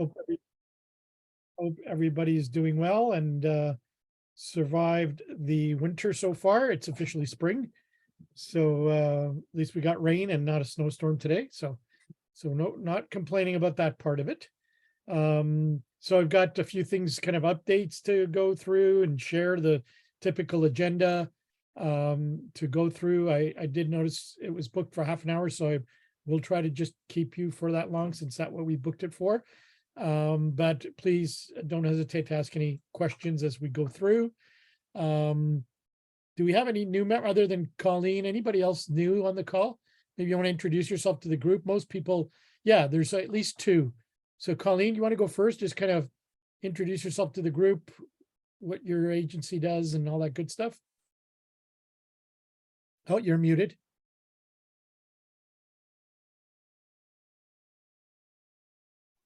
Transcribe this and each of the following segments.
Hope, hope everybody's doing well and survived the winter so far. It's officially spring. So at least we got rain and not a snowstorm today. So no, not complaining about that part of it. So I've got a few things, kind of updates to go through and share the typical agenda to go through. I did notice it was booked for half an hour, so I will try to just keep you for that long since that's what we booked it for. But please don't hesitate to ask any questions as we go through. Do we have any new member other than Colleen? Anybody else new on the call? Maybe you want to introduce yourself to the group. Most people, yeah, there's at least two. So Colleen, you want to go first? Just kind of introduce yourself to the group, what your agency does and all that good stuff. Oh, you're muted.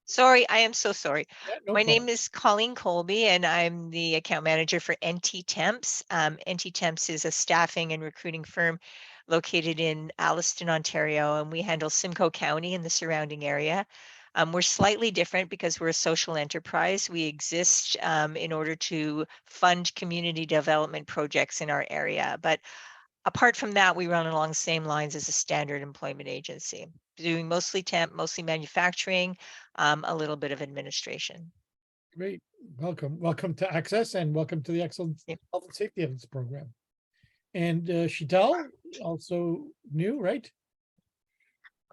Sorry, I am so sorry. Yeah, no My problem. name is Colleen Colby, and I'm the account manager for NT Temps. NT Temps is a staffing and recruiting firm located in Alliston, Ontario, and we handle Simcoe County and the surrounding area. We're slightly different because we're a social enterprise. We exist in order to fund community development projects in our area. But apart from that, we run along the same lines as a standard employment agency, doing mostly temp, mostly manufacturing, a little bit of administration. Great. Welcome to ACSESS and welcome to the Excellent Yep. Health and Safety Evidence Program. And Sheetal, also new, right?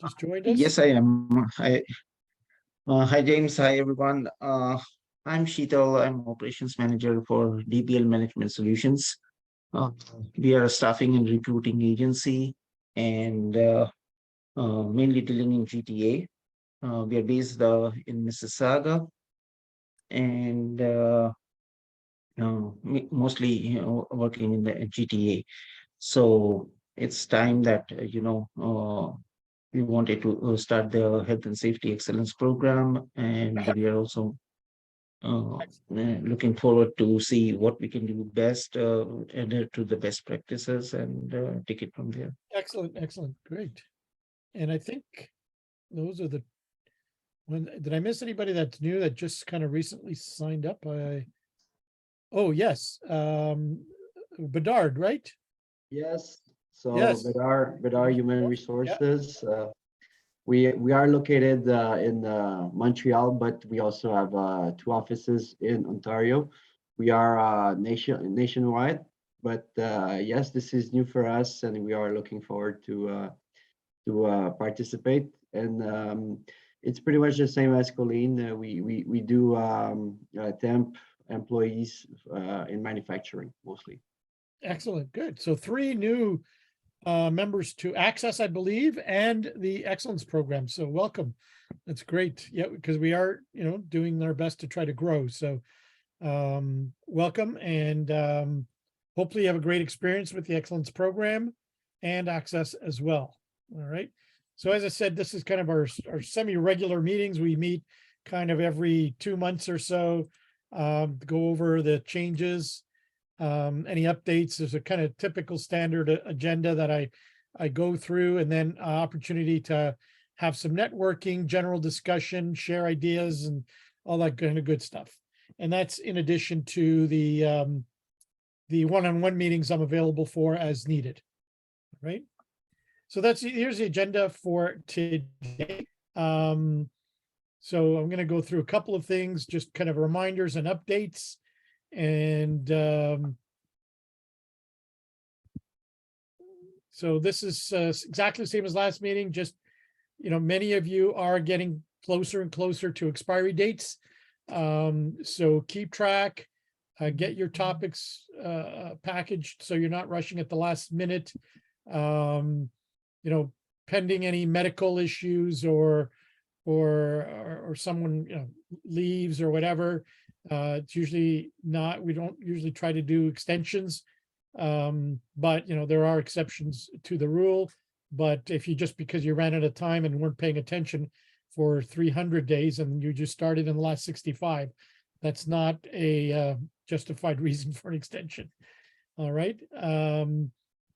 Just joined us. Yes, I am. Hi, James. Hi, everyone. I'm Sheetal. I'm operations manager for DPL Management Solutions. We are a staffing and recruiting agency and mainly dealing in GTA. We are based in Mississauga and mostly working in the GTA. So it's time that, we wanted to start the health and safety excellence program, and we are also looking forward to see what we can do best, adhere to the best practices and take it from there. Excellent, excellent, great. And I think those are the did I miss anybody that's new that just kind of recently signed up? Oh yes, Bedard, right? Yes. So Yes. with our human resources, we are located in Montreal, but we also have 2 offices in Ontario. We are nationwide, but yes, this is new for us, and we are looking forward to participate. And it's pretty much the same as Colleen. We do temp employees in manufacturing mostly. Excellent, good. So 3 new members to ACSESS, I believe, and the Excellence Program. So welcome. That's great. Yeah, because we are, doing our best to try to grow. So welcome, and hopefully you have a great experience with the Excellence Program and ACSESS as well. All right. So as I said, this is kind of our semi-regular meetings. We meet kind of every 2 months or so to go over the changes. Any updates. There's a kind of typical standard agenda that I go through, and then opportunity to have some networking, general discussion, share ideas, and all that kind of good stuff. And that's in addition to the one-on-one meetings I'm available for as needed. Right. So here's the agenda for today. So I'm going to go through a couple of things, just kind of reminders and updates. And so this is exactly the same as last meeting. Just, many of you are getting closer and closer to expiry dates. So keep track, get your topics packaged so you're not rushing at the last minute. Pending any medical issues or someone leaves or whatever. It's usually not, we don't usually try to do extensions, but there are exceptions to the rule. But if you just because you ran out of time and weren't paying attention for 300 days and you just started in the last 65, that's not a justified reason for an extension. All right.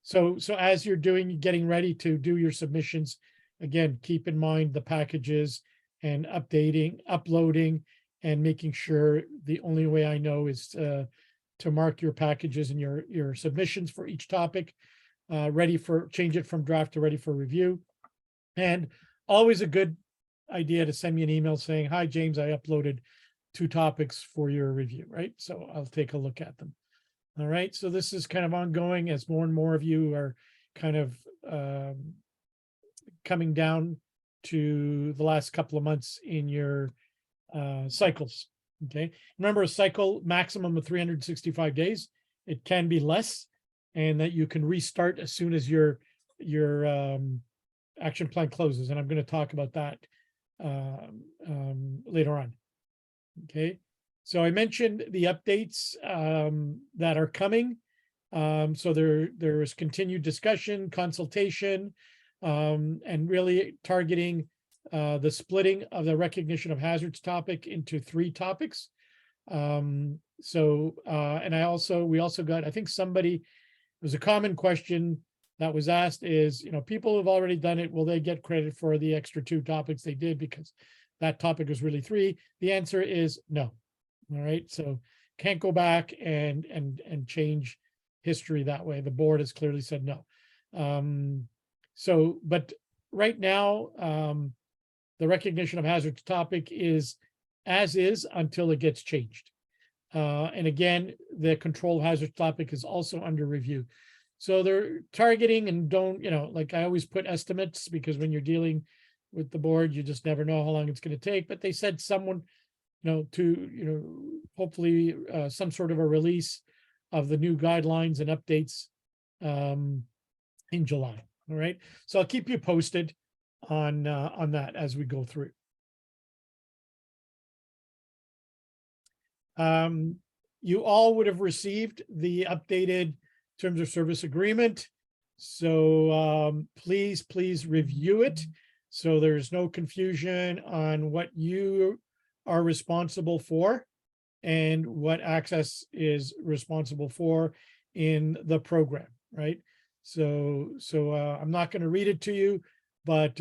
So as you're getting ready to do your submissions, again, keep in mind the packages and updating, uploading, and making sure the only way I know is to mark your packages and your submissions for each topic, ready for, change it from draft to ready for review. And always a good idea to send me an email saying, hi, James, I uploaded 2 topics for your review, right? So I'll take a look at them. All right, so this is kind of ongoing as more and more of you are kind of coming down to the last couple of months in your cycles. Okay, remember, a cycle maximum of 365 days. It can be less, and that you can restart as soon as your action plan closes. And I'm going to talk about that later on. Okay, so I mentioned the updates that are coming. So there is continued discussion, consultation, and really targeting the splitting of the recognition of hazards topic into 3 topics. And we also got, I think somebody, there's a common question that was asked is, people who've already done it, will they get credit for the extra 2 topics they did because that topic was really 3? The answer is no. All right, so can't go back and change history that way. The board has clearly said no. But right now, the recognition of hazards topic is as is until it gets changed. And again, the control hazards topic is also under review. So they're targeting, and don't, like I always put estimates, because when you're dealing with the board, you just never know how long it's going to take. But they said someone, hopefully some sort of a release of the new guidelines and updates in July. All right. So I'll keep you posted on that as we go through. You all would have received the updated terms of service agreement. So please review it, so there's no confusion on what you are responsible for and what ACSESS is responsible for in the program, right? So I'm not going to read it to you, but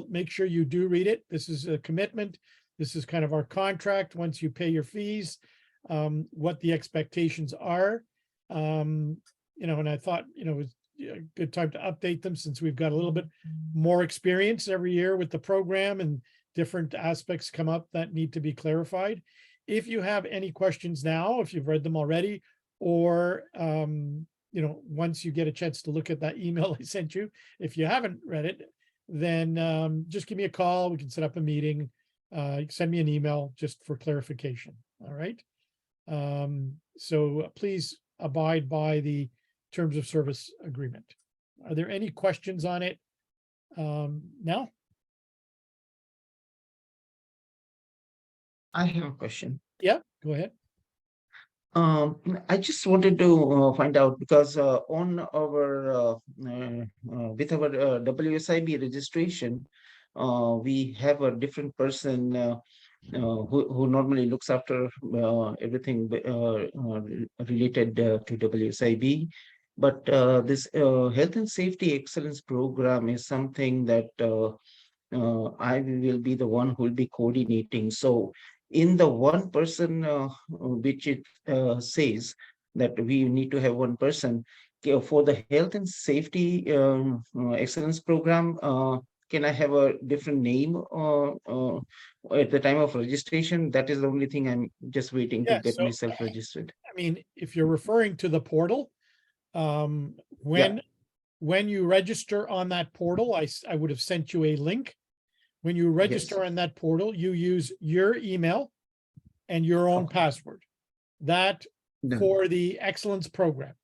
make sure you do read it. This is a commitment. This is kind of our contract. Once you pay your fees, what the expectations are, and I thought, it was a good time to update them, since we've got a little bit more experience every year with the program and different aspects come up that need to be clarified. If you have any questions now, if you've read them already, or, once you get a chance to look at that email I sent you, if you haven't read it, then just give me a call. We can set up a meeting. Send me an email just for clarification. All right. So please abide by the terms of service agreement. Are there any questions on it now? I have a question. Yeah, go ahead. I just wanted to find out, because on our with our WSIB registration, we have a different person who normally looks after everything related to WSIB. But this health and safety excellence program is something that I will be the one who will be coordinating. So in the one person, which it says that we need to have one person for the health and safety excellence program, can I have a different name at the time of registration? That is the only thing I'm just waiting to Yeah, get so, myself registered. I mean, if you're referring to the portal, when you register on that portal, I would have sent you a link. When you register on that portal, you use your email and your own password. That for the excellence program.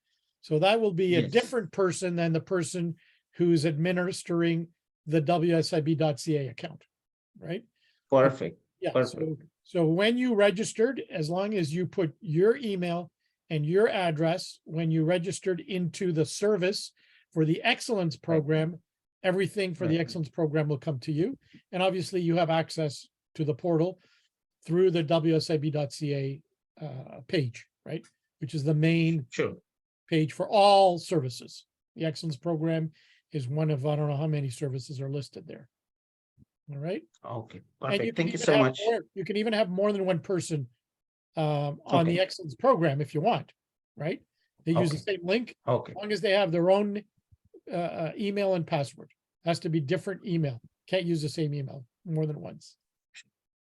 So that will be a different person than the person who's administering the WSIB.ca account, right? Perfect. Yeah. Perfect. So when you registered, as long as you put your email and your address, when you registered into the service for the excellence program, everything for the excellence program will come to you. And obviously you have access to the portal through the WSIB.ca page, right? Which is the main page for all services. The excellence program is one of, I don't know how many services are listed there. All right. Okay, And perfect. Thank you even so have much. you can even have more than one person on the Okay. Excellence program if you want, right? They use the Okay. same link, Okay, as long as they have their own email and password. Has to be different email. Can't use the same email more than once.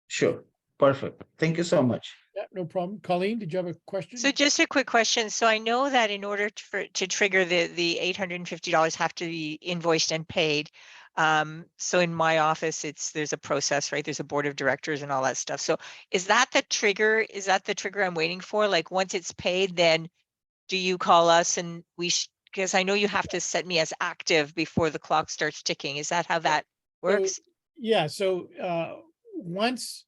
sure. Perfect. Thank you so much. Yeah, no problem. Colleen, did you have a question? So just a quick question. So I know that in order to trigger the $850 have to be invoiced and paid. So in my office, there's a process, right? There's a board of directors and all that stuff. So is that the trigger? Is that the trigger I'm waiting for? Like once it's paid, then do you call us and because I know you have to set me as active before the clock starts ticking. Is that how that works? Yeah, so once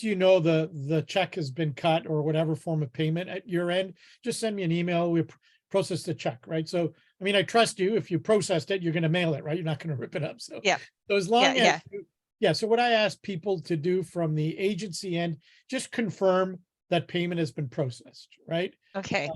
you know the check has been cut or whatever form of payment at your end, just send me an email. We process the check, right? So, I mean, I trust you. If you processed it, you're going to mail it, right? You're not going to rip it up. So, Yeah. So as long Yeah, as yeah. So what I ask people to do from the agency end, just confirm that payment has been processed, right? Okay,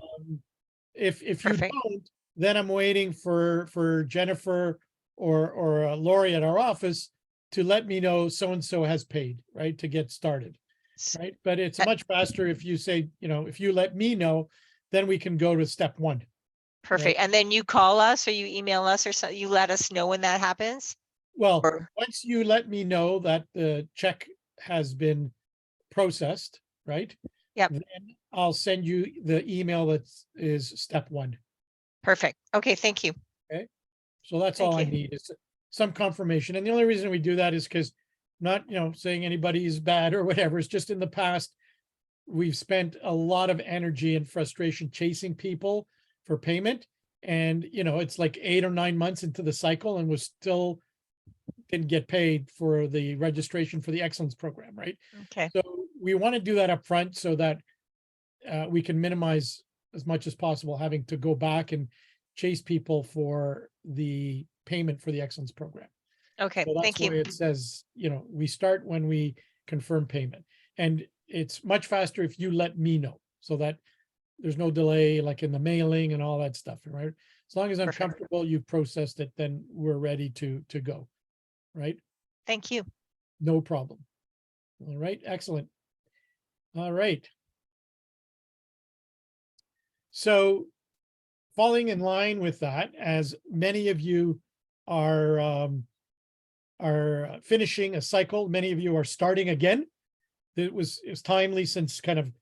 If you Perfect. don't, then I'm waiting for Jennifer or Lori at our office to let me know so-and-so has paid, right? To get started, S- right? But it's Uh, much faster if you say, if you let me know, then we can go to step one. perfect. And then you call us or you email us or you let us know when that happens? Well, Or, once you let me know that the check has been processed, right? Yep. Then I'll send you the email that is step one. perfect. Okay, thank you. So that's Thank all I you. need is some confirmation. And the only reason we do that is because not, saying anybody is bad or whatever. It's just in the past, we've spent a lot of energy and frustration chasing people for payment. And, it's like 8 or 9 months into the cycle and was still didn't get paid for the registration for the Excellence program, right? Okay, So we want to do that up front so that we can minimize as much as possible having to go back and chase people for the payment for the Excellence program. okay, So that's thank why you. it says, we start when we confirm payment. And it's much faster if you let me know so that there's no delay like in the mailing and all that stuff, right? As long as I'm Perfect. comfortable, you've processed it, then we're ready to go, right? Thank you. No problem. All right, excellent. All right. So falling in line with that, as many of you are finishing a cycle, many of you are starting again. It was timely since kind of,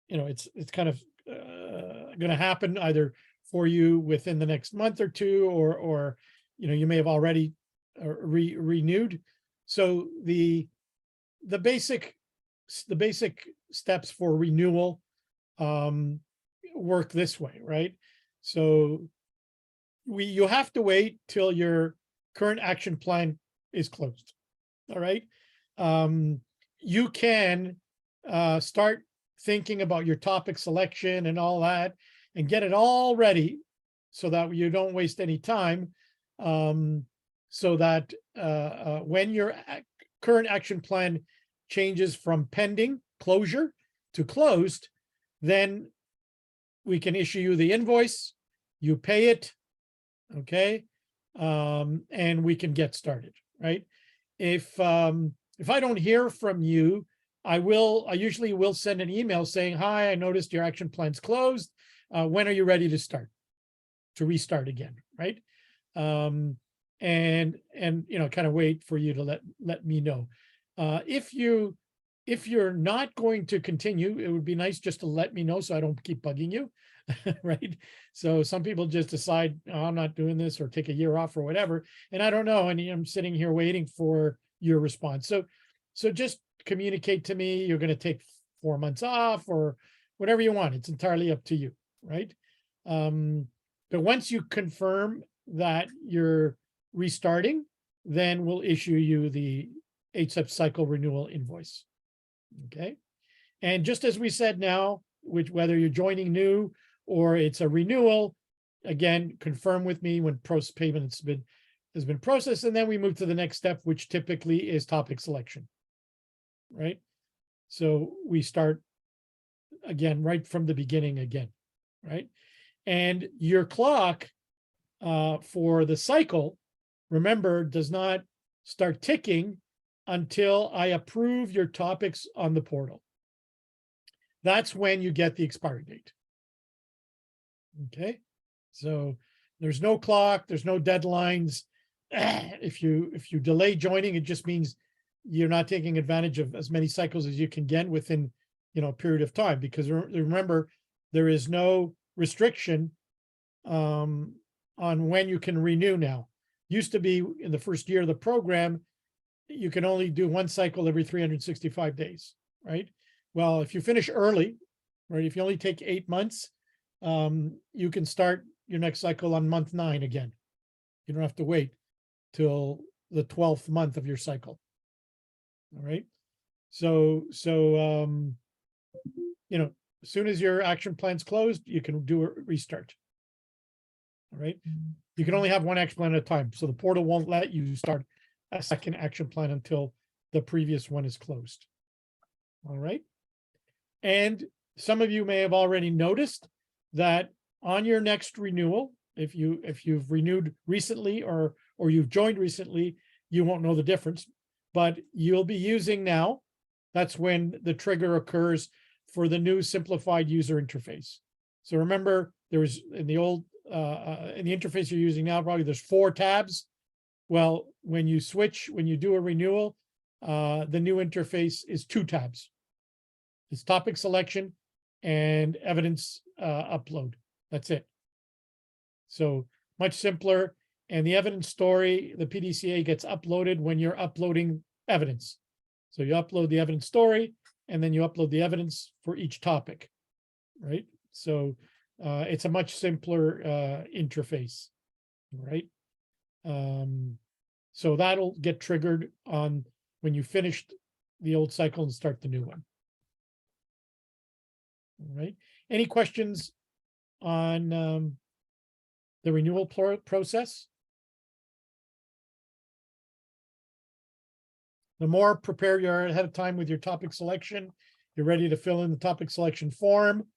it's kind of going to happen either for you within the next month or two, or you may have already renewed. So the basic steps for renewal work this way, right? So you have to wait till your current action plan is closed. All right. You can start thinking about your topic selection and all that and get it all ready so that you don't waste any time. So that when your current action plan changes from pending closure to closed, then we can issue you the invoice, you pay it, okay, and we can get started, right? If I don't hear from you, I usually will send an email saying, hi, I noticed your action plan's closed. When are you ready to restart again, right? And kind of wait for you to let me know. If you're not going to continue, it would be nice just to let me know so I don't keep bugging you, right? So some people just decide, oh, I'm not doing this or take a year off or whatever, and I don't know, and I'm sitting here waiting for your response. So just communicate to me, you're going to take 4 months off or whatever you want. It's entirely up to you, right? But once you confirm that you're restarting, then we'll issue you the HSEP cycle renewal invoice. Okay. And just as we said now, whether you're joining new or it's a renewal, again, confirm with me when payment has been processed, and then we move to the next step, which typically is topic selection. Right. So we start again right from the beginning again, right? And your clock for the cycle, remember, does not start ticking until I approve your topics on the portal. That's when you get the expiry date. Okay, so there's no clock, there's no deadlines. If you delay joining, it just means you're not taking advantage of as many cycles as you can get within, a period of time, because remember, there is no restriction on when you can renew now. Used to be in the first year of the program, you can only do one cycle every 365 days, right? Well, if you finish early, right, if you only take 8 months, you can start your next cycle on month 9 again. You don't have to wait till the 12th month of your cycle. All right. So, as soon as your action plan's closed, you can do a restart. All right. You can only have one action plan at a time. So the portal won't let you start a second action plan until the previous one is closed. All right. And some of you may have already noticed that on your next renewal, if you've renewed recently or you've joined recently, you won't know the difference, but you'll be using now. That's when the trigger occurs for the new simplified user interface. So remember, there was in the old in the interface you're using now, probably there's 4 tabs. Well, when you do a renewal, the new interface is 2 tabs. It's topic selection and evidence upload. That's it. So much simpler. And the evidence story, the PDCA gets uploaded when you're uploading evidence. So you upload the evidence story, and then you upload the evidence for each topic, right? So it's a much simpler interface, right? So that'll get triggered on when you finished the old cycle and start the new one. All right. Any questions on the renewal process? The more prepared you are ahead of time with your topic selection, you're ready to fill in the topic selection form.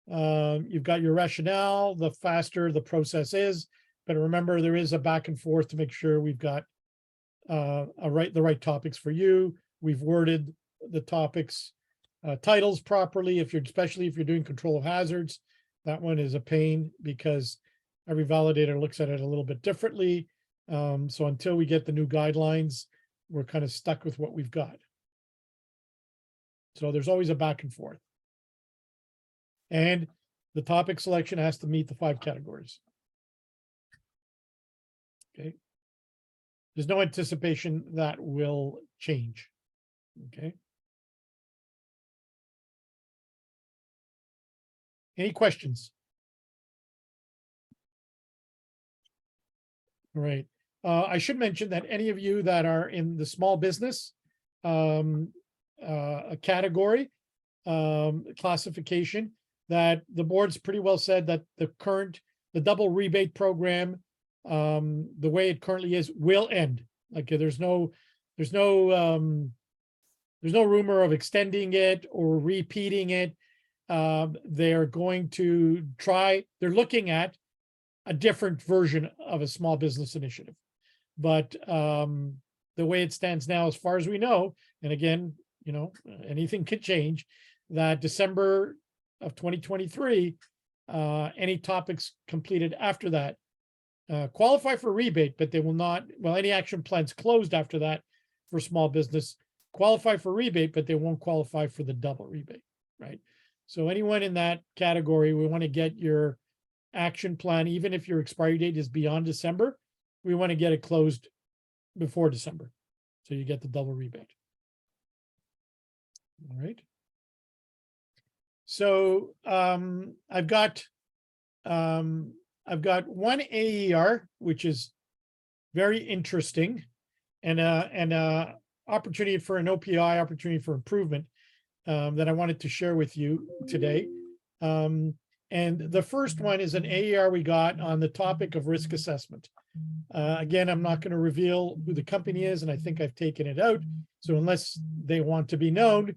You've got your rationale, the faster the process is. But remember, there is a back and forth to make sure we've got the right topics for you. We've worded the topics titles properly. Especially if you're doing control of hazards, that one is a pain because every validator looks at it a little bit differently. So until we get the new guidelines, we're kind of stuck with what we've got. So there's always a back and forth. And the topic selection has to meet the 5 categories. Okay. There's no anticipation that will change. Okay. Any questions? All right. I should mention that any of you that are in the small business category classification, that the board's pretty well said that the double rebate program, the way it currently is, will end. Like there's no rumor of extending it or repeating it. They're going to they're looking at a different version of a small business initiative. But the way it stands now, as far as we know, and again, anything could change, that December of 2023, any topics completed after that qualify for rebate, but they will not, any action plans closed after that for small business qualify for rebate, but they won't qualify for the double rebate, right? So anyone in that category, we want to get your action plan, even if your expiry date is beyond December, we want to get it closed before December. So you get the double rebate. All right. So I've got one AER, which is very interesting, and opportunity for an OPI, opportunity for improvement that I wanted to share with you today. And the first one is an AER we got on the topic of risk assessment. Again, I'm not going to reveal who the company is, and I think I've taken it out. So unless they want to be known,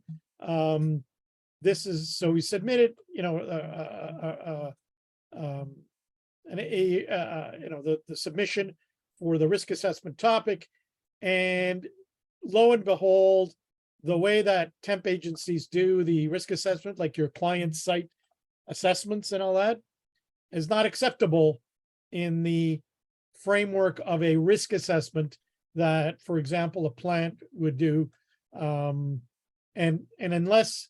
this is, so we submitted, the submission for the risk assessment topic, and lo and behold, the way that temp agencies do the risk assessment, like your client site assessments and all that, is not acceptable in the framework of a risk assessment that, for example, a plant would do. And unless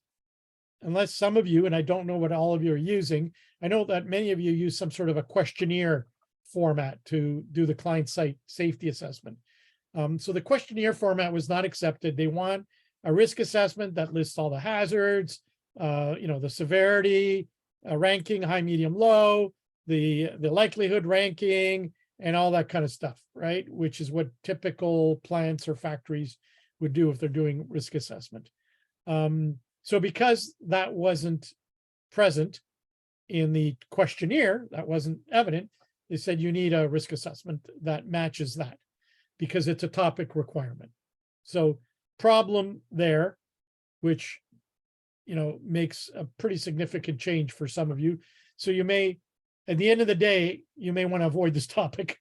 some of you, and I don't know what all of you are using, I know that many of you use some sort of a questionnaire format to do the client site safety assessment. So the questionnaire format was not accepted. They want a risk assessment that lists all the hazards, the severity, ranking, high, medium, low, the likelihood ranking, and all that kind of stuff, right? Which is what typical plants or factories would do if they're doing risk assessment. So because that wasn't present in the questionnaire, that wasn't evident, they said you need a risk assessment that matches that because it's a topic requirement. So problem there, which, makes a pretty significant change for some of you. So you may, at the end of the day, you may want to avoid this topic.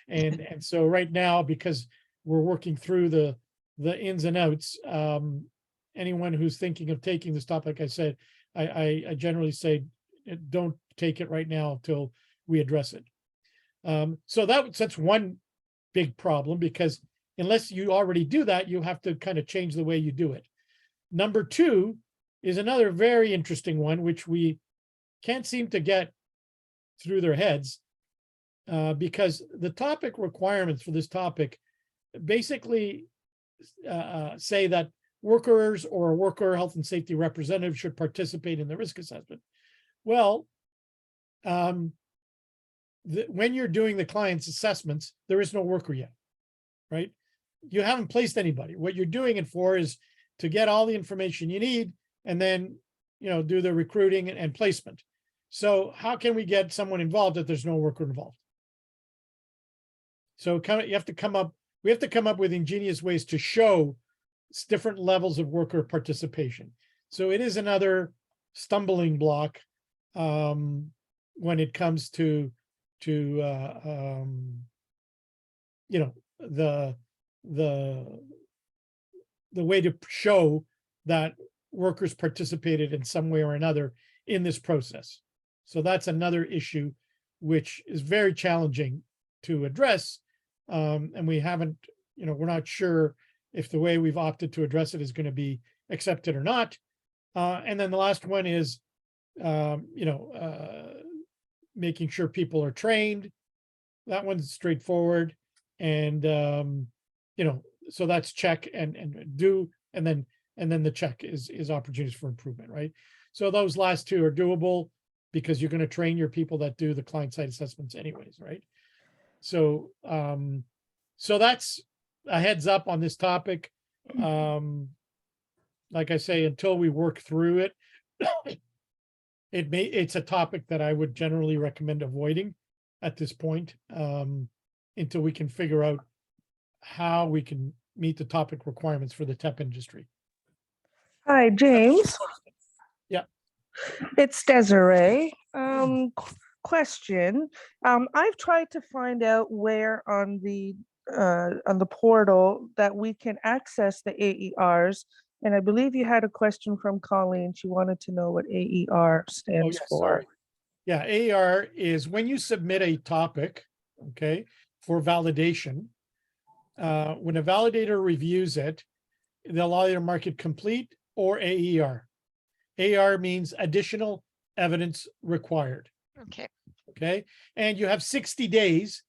And so right now, because we're working through the ins and outs, anyone who's thinking of taking this topic, I said, I generally say, don't take it right now until we address it. So that's one big problem, because unless you already do that, you have to kind of change the way you do it. Number two is another very interesting one, which we can't seem to get through their heads, because the topic requirements for this topic basically say that workers or a worker health and safety representative should participate in the risk assessment. Well, when you're doing the client's assessments, there is no worker yet, right? You haven't placed anybody. What you're doing it for is to get all the information you need and then, do the recruiting and placement. So how can we get someone involved if there's no worker involved? So we have to come up with ingenious ways to show different levels of worker participation. So it is another stumbling block when it comes to the way to show that workers participated in some way or another in this process. So that's another issue which is very challenging to address. And we haven't, we're not sure if the way we've opted to address it is going to be accepted or not. And then the last one is, making sure people are trained. That one's straightforward. And, so that's check and do, and then the check is opportunities for improvement, right? So those last two are doable because you're going to train your people that do the client site assessments anyways, right? So, so that's a heads up on this topic. Like I say, until we work through it, it's a topic that I would generally recommend avoiding at this point, until we can figure out how we can meet the topic requirements for the TEP industry. Hi, James. Yeah. It's Desiree. Question. I've tried to find out where on the portal that we can access the AERs, and I believe you had a question from Colleen. She wanted to know what AER stands for. Sorry. Yeah, AER is when you submit a topic, okay, for validation. When a validator reviews it, they'll either mark it complete or AER. AER means additional evidence required. Okay. Okay. And you have 60 days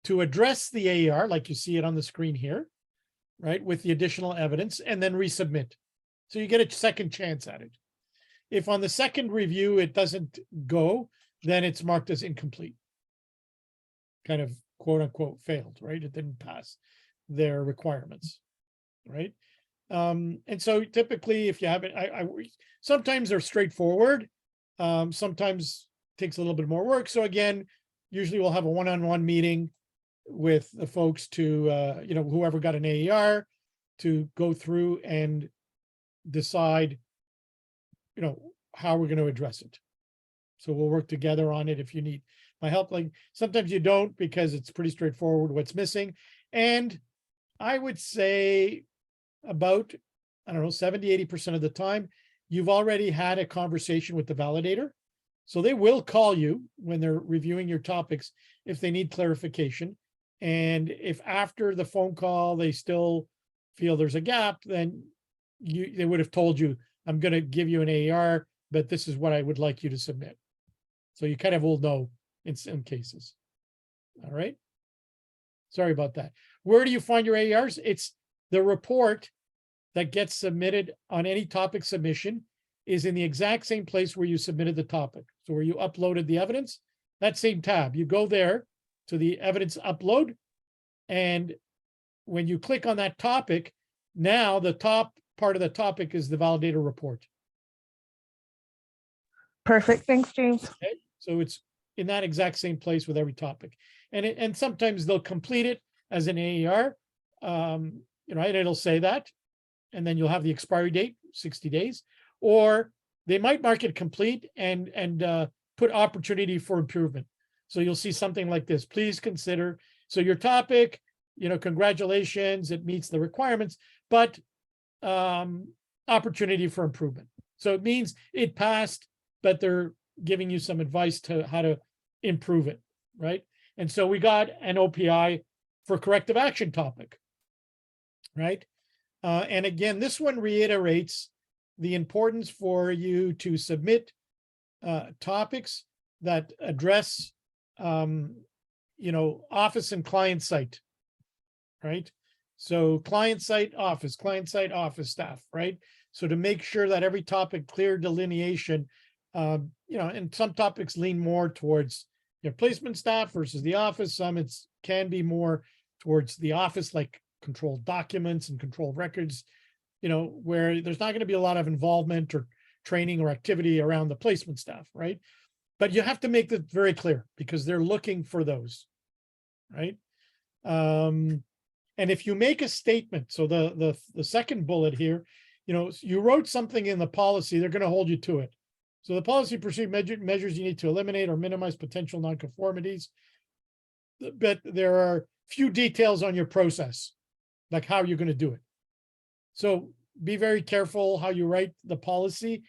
to address the AER, like you see it on the screen here, right, with the additional evidence, and then resubmit. So you get a second chance at it. If on the second review it doesn't go, then it's marked as incomplete. Kind of quote unquote failed, right? It didn't pass their requirements, right? And so typically if you have it, sometimes they're straightforward. Sometimes takes a little bit more work. So again, usually we'll have a one-on-one meeting with the folks to, whoever got an AER to go through and decide, how we're going to address it. So we'll work together on it if you need my help. Like sometimes you don't because it's pretty straightforward what's missing. And I would say about, I don't know, 70, 80% of the time, you've already had a conversation with the validator. So they will call you when they're reviewing your topics if they need clarification. And if after the phone call, they still feel there's a gap, then they would have told you, I'm going to give you an AER, but this is what I would like you to submit. So you kind of will know in some cases. All right. Sorry about that. Where do you find your AERs? It's the report that gets submitted on any topic submission is in the exact same place where you submitted the topic. So where you uploaded the evidence, that same tab, you go there to the evidence upload. And when you click on that topic, now the top part of the topic is the validator report. Perfect. Thanks, James. Okay? So it's in that exact same place with every topic. And sometimes they'll complete it as an AER, right? It'll say that, and then you'll have the expiry date, 60 days, or they might mark it complete and put opportunity for improvement. So you'll see something like this. Please consider. So your topic, congratulations, it meets the requirements, but opportunity for improvement. So it means it passed, but they're giving you some advice to how to improve it, right? And so we got an OPI for corrective action topic, right? And again, this one reiterates the importance for you to submit topics that address, office and client site, right? So client site office staff, right? So to make sure that every topic, clear delineation, and some topics lean more towards your placement staff versus the office. Some can be more towards the office, like controlled documents and controlled records, where there's not going to be a lot of involvement or training or activity around the placement staff, right? But you have to make that very clear because they're looking for those, right? And if you make a statement, so the second bullet here, you wrote something in the policy, they're going to hold you to it. So the policy procedure measures you need to eliminate or minimize potential nonconformities, but there are few details on your process, like how you're going to do it. So be very careful how you write the policy,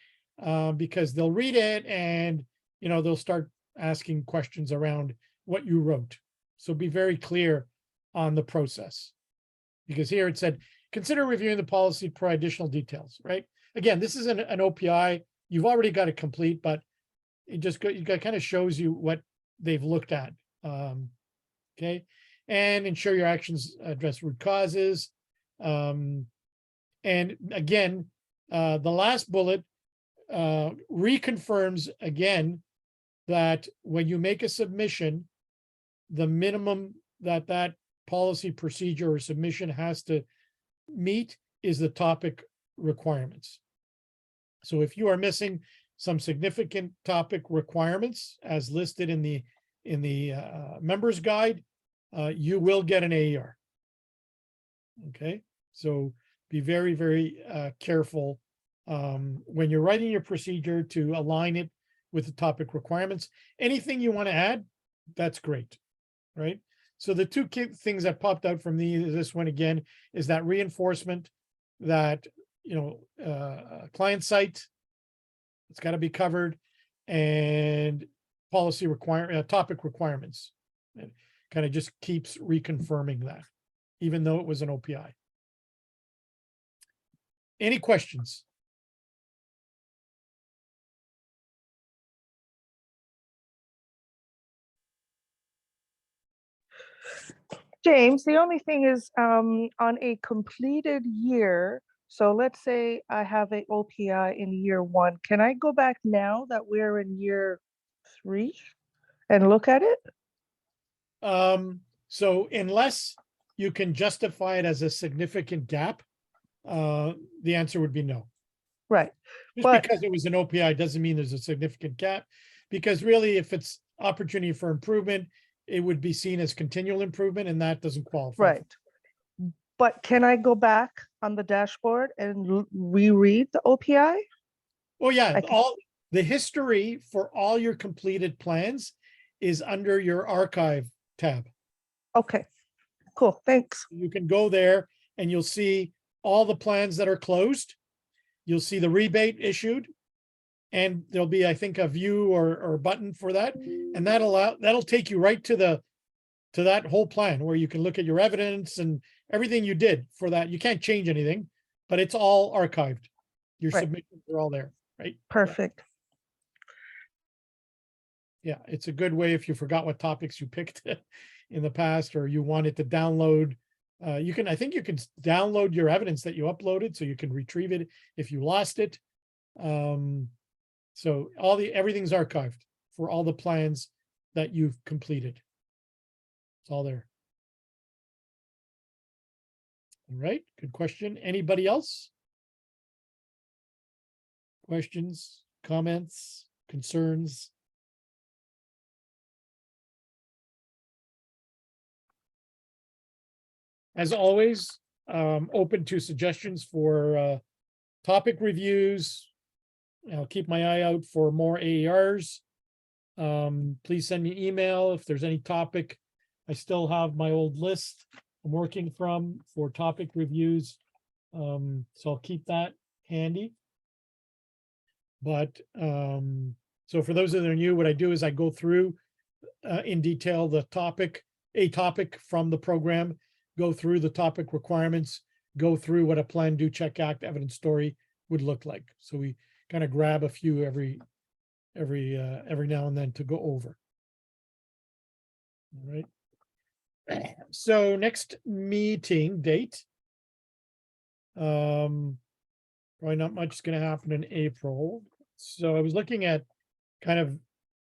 because they'll read it and, they'll start asking questions around what you wrote. So be very clear on the process, because here it said, consider reviewing the policy to provide additional details, right? Again, this is an OPI. You've already got it complete, but it kind of shows you what they've looked at. Okay. And ensure your actions address root causes. And again, the last bullet reconfirms again that when you make a submission, the minimum that policy procedure or submission has to meet is the topic requirements. So if you are missing some significant topic requirements as listed in the members guide, you will get an AER. Okay, so be very, very careful when you're writing your procedure to align it with the topic requirements. Anything you want to add, that's great, right? So the two key things that popped out from this one again is that reinforcement that, client site, it's got to be covered, and policy topic requirements. It kind of just keeps reconfirming that, even though it was an OPI. Any questions? James, the only thing is on a completed year, so let's say I have a OPI in year 1, can I go back now that we're in year 3 and look at it? So unless you can justify it as a significant gap, the answer would be no. Right. Just because it was an OPI doesn't mean there's a significant gap, because really if it's opportunity for improvement, it would be seen as continual improvement, and that doesn't qualify. Right. But can I go back on the dashboard and reread the OPI? Oh yeah, all the history for all your completed plans is under your archive tab. Okay, cool, thanks. You can go there and you'll see all the plans that are closed. You'll see the rebate issued. And there'll be, I think, a view or button for that. And that'll take you right to that whole plan where you can look at your evidence and everything you did for that. You can't change anything, but it's all archived. Your Right. submissions are all there, right? Perfect. Yeah, it's a good way if you forgot what topics you picked in the past, or you wanted to download. I think you can download your evidence that you uploaded, so you can retrieve it if you lost it. So everything's archived for all the plans that you've completed. It's all there. All right, good question. Anybody else? Questions, comments, concerns? As always, open to suggestions for topic reviews. I'll keep my eye out for more AERs. Please send me an email if there's any topic. I still have my old list I'm working from for topic reviews. So I'll keep that handy. But so for those that are new, what I do is I go through in detail a topic from the program, go through the topic requirements, go through what a plan, do, check, act, evidence story would look like. So we kind of grab a few every now and then to go over. All right. So next meeting date. Probably not much is going to happen in April. So I was looking at kind of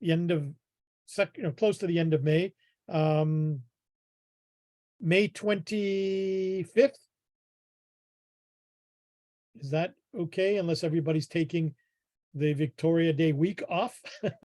the end of close to the end of May. May 25th. Is that okay? Unless everybody's taking the Victoria Day week off.